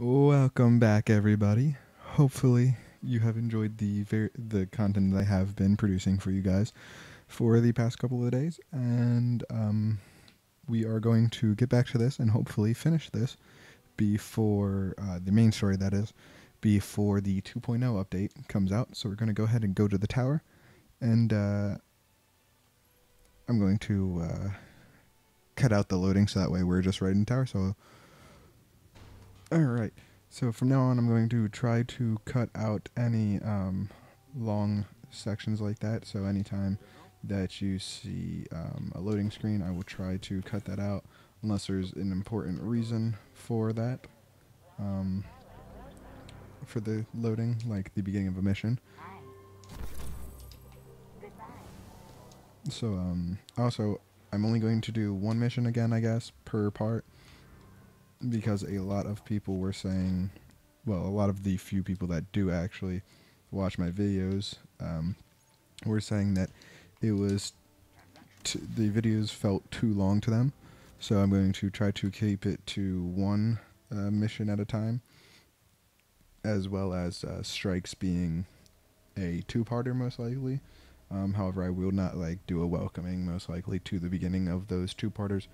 Welcome back, everybody. Hopefully, you have enjoyed the content that I have been producing for you guys for the past couple of days, and we are going to get back to this and hopefully finish this before the main story, that is, before the 2.0 update comes out. So we're going to go ahead and go to the tower, and I'm going to cut out the loading so that way we're just right in the tower. So alright, so from now on I'm going to try to cut out any long sections like that, so anytime that you see a loading screen, I will try to cut that out unless there's an important reason for that, for the loading, like the beginning of a mission. So also, I'm only going to do one mission again, I guess, per part, because a lot of people were saying, well, a lot of the few people that do actually watch my videos were saying that it was the videos felt too long to them. So I'm going to try to keep it to one mission at a time, as well as strikes being a two-parter most likely. However, I will not do a welcoming most likely to the beginning of those two-parters.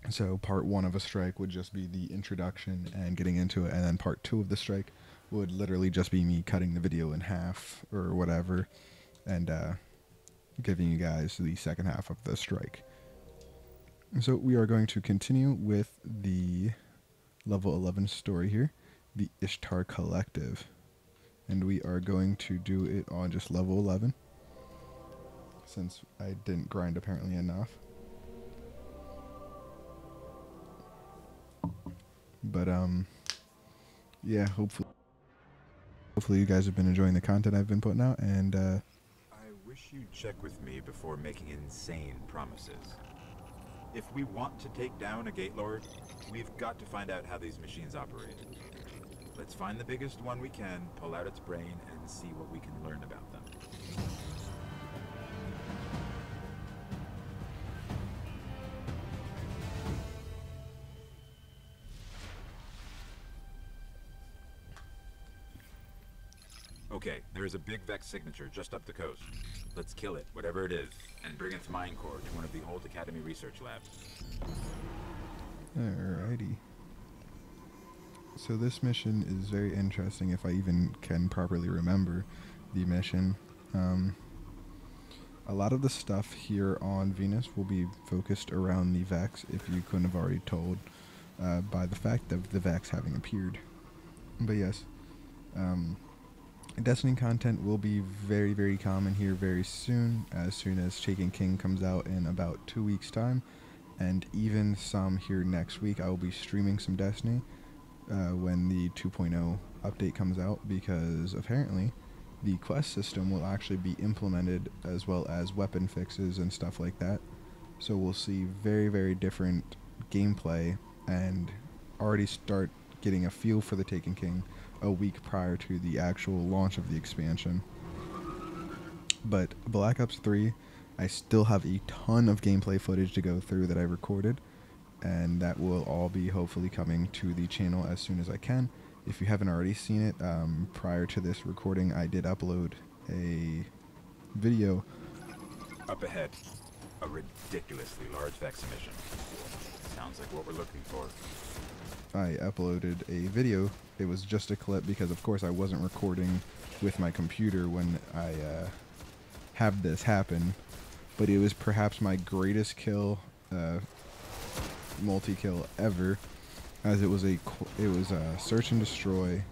So part one of a strike would just be the introduction and getting into it, and then part two of the strike would literally just be me cutting the video in half or whatever, and giving you guys the second half of the strike. So we are going to continue with the level 11 story here, the Ishtar Collective, and we are going to do it on just level 11, since I didn't grind apparently enough. But yeah, hopefully you guys have been enjoying the content I've been putting out, and I wish you'd check with me before making insane promises. If we want to take down a Gate Lord, we've got to find out how these machines operate. Let's find the biggest one we can, pull out its brain, and see what we can learn about them. Okay, there's a big Vex signature just up the coast. Let's kill it, whatever it is, and bring its mind core to one of the old Academy research labs. alrighty. So this mission is very interesting if I even can properly remember the mission. A lot of the stuff here on Venus will be focused around the Vex, if you couldn't have already told by the fact of the Vex having appeared. But yes, Destiny content will be very, very common here very soon as Taken King comes out in about 2 weeks' time, and even some here next week. I will be streaming some Destiny when the 2.0 update comes out, because apparently the quest system will actually be implemented, as well as weapon fixes and stuff like that. So we'll see very, very different gameplay and already start getting a feel for the Taken King a week prior to the actual launch of the expansion. But Black Ops 3, I still have a ton of gameplay footage to go through that I recorded, and that will all be hopefully coming to the channel as soon as I can. If you haven't already seen it, prior to this recording, I did upload a video. Up ahead, a ridiculously large Vex emission. Sounds like what we're looking for. I uploaded a video. It was just a clip because, of course, I wasn't recording with my computer when I have this happen. But it was perhaps my greatest kill, multi-kill ever, as it was a search and destroy.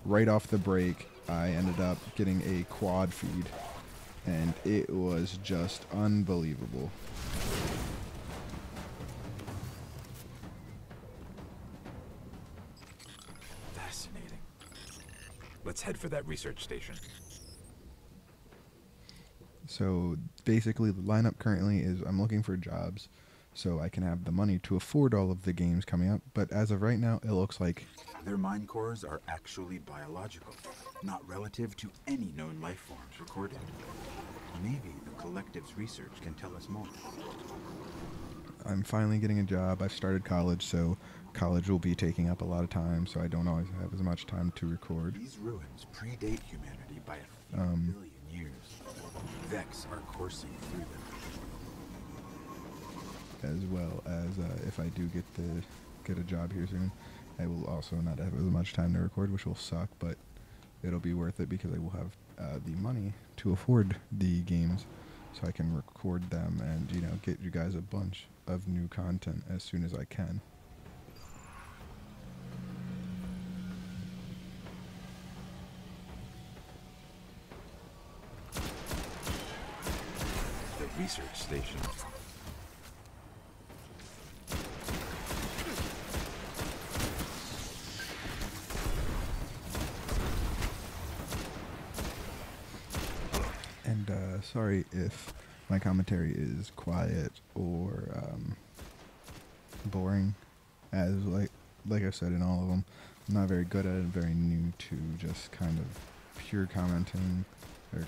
Right off the break, I ended up getting a quad feed, and it was just unbelievable. Fascinating. Let's head for that research station. So basically the lineup currently is I'm looking for jobs so I can have the money to afford all of the games coming up, but as of right now it looks like Their mind cores are actually biological, not relative to any known life forms recorded. Maybe the Collective's research can tell us more. I'm finally getting a job. I've started college, so college will be taking up a lot of time, so I don't always have as much time to record. These ruins predate humanity by a few billion years. Vex are coursing through them. As well as if I do get a job here soon, I will also not have as much time to record, which will suck, but it'll be worth it because I will have the money to afford the games, so I can record them and, you know, get you guys a bunch of new content as soon as I can. The research station. And sorry if my commentary is quiet or boring, as like I said in all of them, I'm not very good at it, very new to just kind of pure commenting or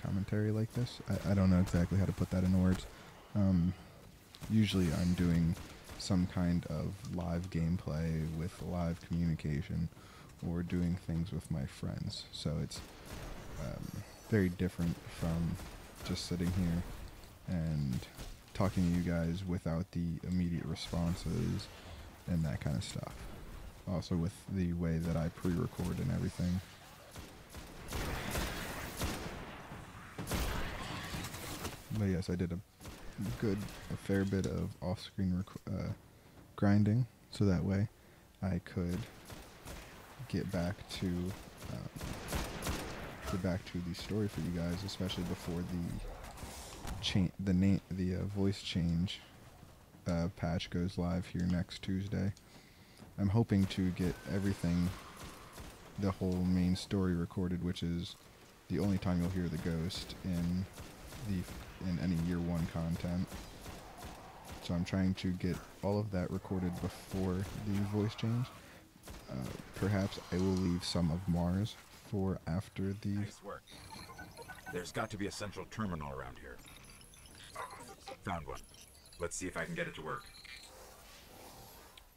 commentary like this. I don't know exactly how to put that into words. Usually I'm doing some kind of live gameplay with live communication or doing things with my friends, so it's very different from just sitting here and talking to you guys without the immediate responses and that kind of stuff. Also with the way that I pre-record and everything. But yes, I did a fair bit of off-screen grinding, so that way I could get back to the story for you guys, especially before the voice change patch goes live here next Tuesday. I'm hoping to get everything, the whole main story recorded, which is the only time you'll hear the ghost in any year one content. So I'm trying to get all of that recorded before the voice change. Perhaps I will leave some of Mars for after the... Nice work. There's got to be a central terminal around here. Found one. Let's see if I can get it to work.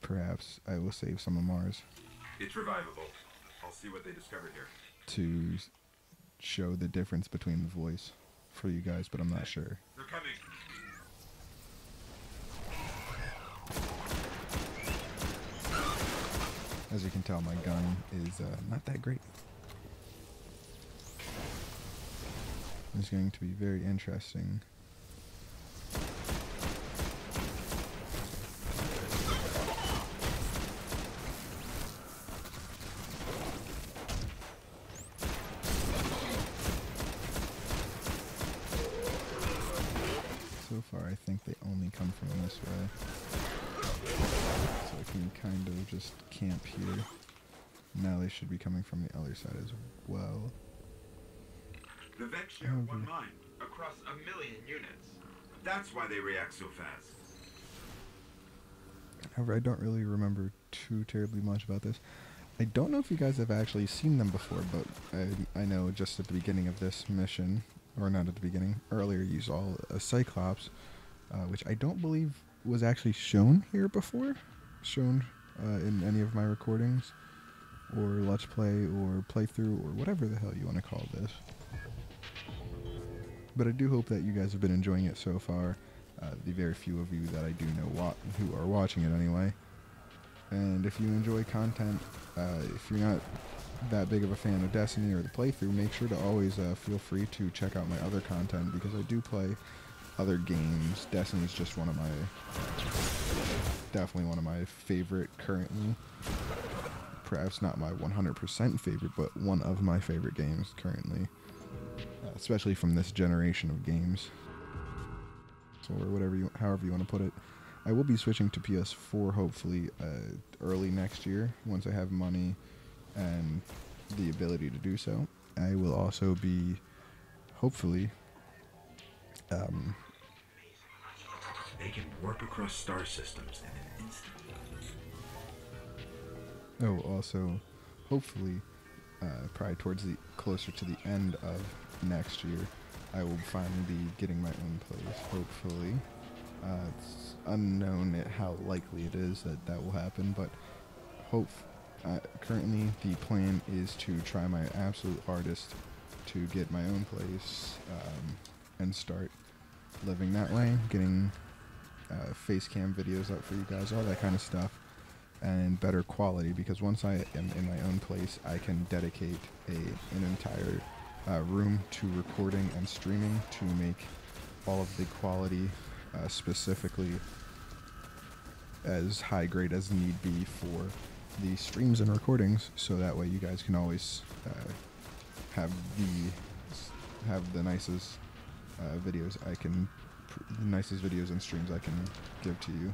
Perhaps I will save some of Mars. It's revivable. I'll see what they discovered here. To show the difference between the voice for you guys, but I'm not sure. They're coming. As you can tell, my gun is not that great. It's going to be very interesting. So far, I think they only come from this way. So I can kind of just camp here. Now they should be coming from the other side as well. The Vex share one mind across 1,000,000 units. That's why they react so fast. However, I don't really remember too terribly much about this. I don't know if you guys have actually seen them before, but I know just at the beginning of this mission, or not at the beginning, earlier you saw a Cyclops, which I don't believe was actually shown here before, shown in any of my recordings, or Let's Play, or playthrough, or whatever the hell you want to call this. But I do hope that you guys have been enjoying it so far, the very few of you that I do know who are watching it anyway. And if you enjoy content, if you're not that big of a fan of Destiny or the playthrough, make sure to always feel free to check out my other content, because I do play other games. Destiny is just definitely one of my favorite currently. Perhaps not my 100% favorite, but one of my favorite games currently. Especially from this generation of games, or however you want to put it. I will be switching to PS4 hopefully early next year once I have money and the ability to do so. I will also be hopefully They can warp across star systems in an instant. also hopefully probably closer to the end of next year, I will finally be getting my own place, hopefully. It's unknown how likely it is that that will happen, but hope. Currently, the plan is to try my absolute hardest to get my own place and start living that way, getting face cam videos up for you guys, all that kind of stuff, and better quality, because once I am in my own place, I can dedicate an entire room to recording and streaming to make all of the quality specifically as high grade as need be for the streams and recordings, so that way you guys can always have the nicest videos I can, the nicest videos and streams I can give to you.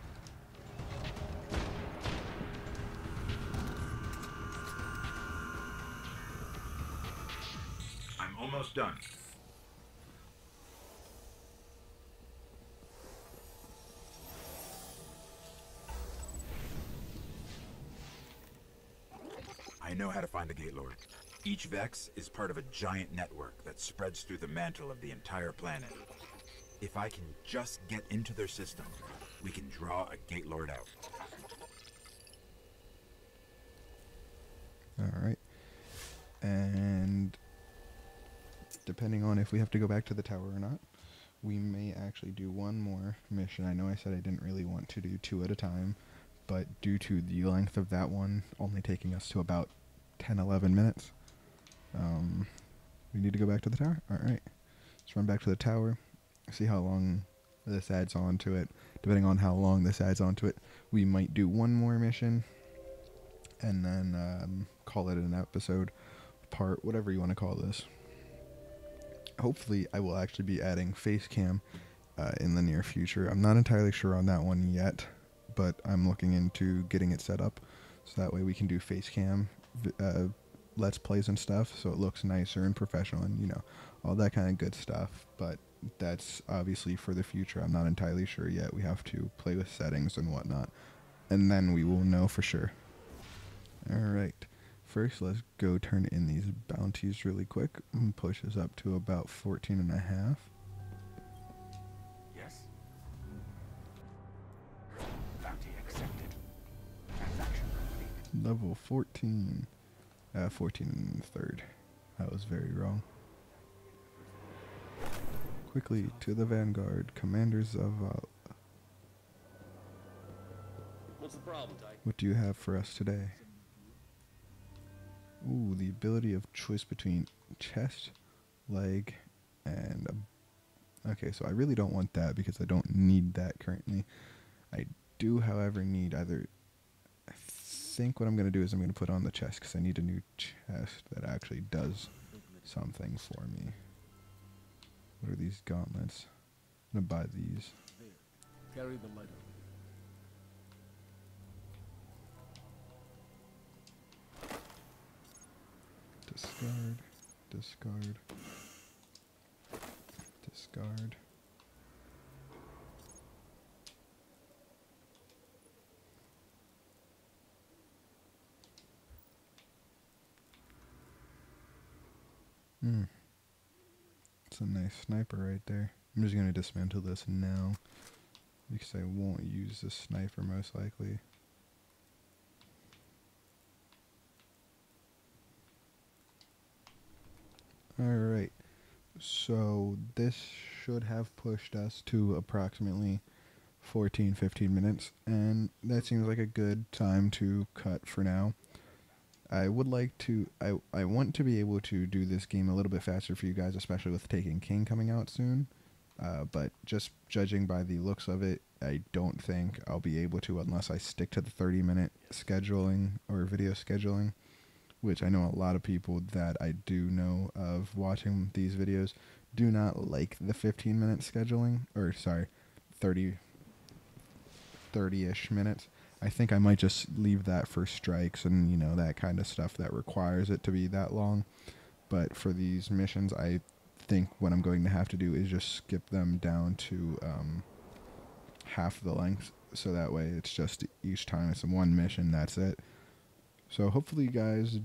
I'm almost done. I know how to find the Gate Lord. Each Vex is part of a giant network that spreads through the mantle of the entire planet. If I can just get into their system, we can draw a Gate Lord out. Alright. And depending on if we have to go back to the tower or not, we may actually do one more mission. I know I said I didn't really want to do 2 at a time, but due to the length of that one only taking us to about 10-11 minutes, we need to go back to the tower. Alright, let's run back to the tower, see how long this adds on to it. Depending on how long this adds on to it, we might do one more mission and then call it an episode, part, whatever you want to call this. Hopefully I will actually be adding face cam in the near future. I'm not entirely sure on that one yet, but I'm looking into getting it set up so that way we can do face cam let's plays and stuff, so it looks nicer and professional and, you know, all that kind of good stuff. But that's obviously for the future. I'm not entirely sure yet. We have to play with settings and whatnot, and then we will know for sure. Alright, first let's go turn in these bounties really quick and push us up to about 14.5. Yes. Bounty accepted. Transaction complete. Level 14. 14 third. That was very wrong. Quickly to the vanguard, commanders of What's the problem, Ty? what do you have for us today? Ooh, the ability of choice between chest, leg, and okay, so I really don't want that because I don't need that currently. I do, however, need either. I think what I'm going to do is I'm going to put on the chest because I need a new chest that actually does something for me. What are these gauntlets? I'm going to buy these. There. Carry the lighter. Discard, discard, discard. It's a nice sniper right there. I'm just going to dismantle this now because I won't use this sniper most likely. Alright, so this should have pushed us to approximately 14-15 minutes, and that seems like a good time to cut for now. I would like to, I want to be able to do this game a little bit faster for you guys, especially with Taken King coming out soon, but just judging by the looks of it, I don't think I'll be able to unless I stick to the 30-minute scheduling or video scheduling, which I know a lot of people that I do know of watching these videos do not like the 15-minute scheduling, or sorry, 30-ish minutes. I think I might just leave that for strikes and, you know, that kind of stuff that requires it to be that long. But for these missions, I think what I'm going to have to do is just skip them down to half the length, so that way it's just each time it's one mission, that's it. So hopefully you guys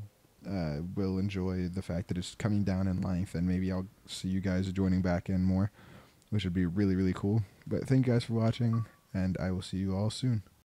will enjoy the fact that it's coming down in length, and maybe I'll see you guys joining back in more. which would be really, really cool. But thank you guys for watching, and I will see you all soon.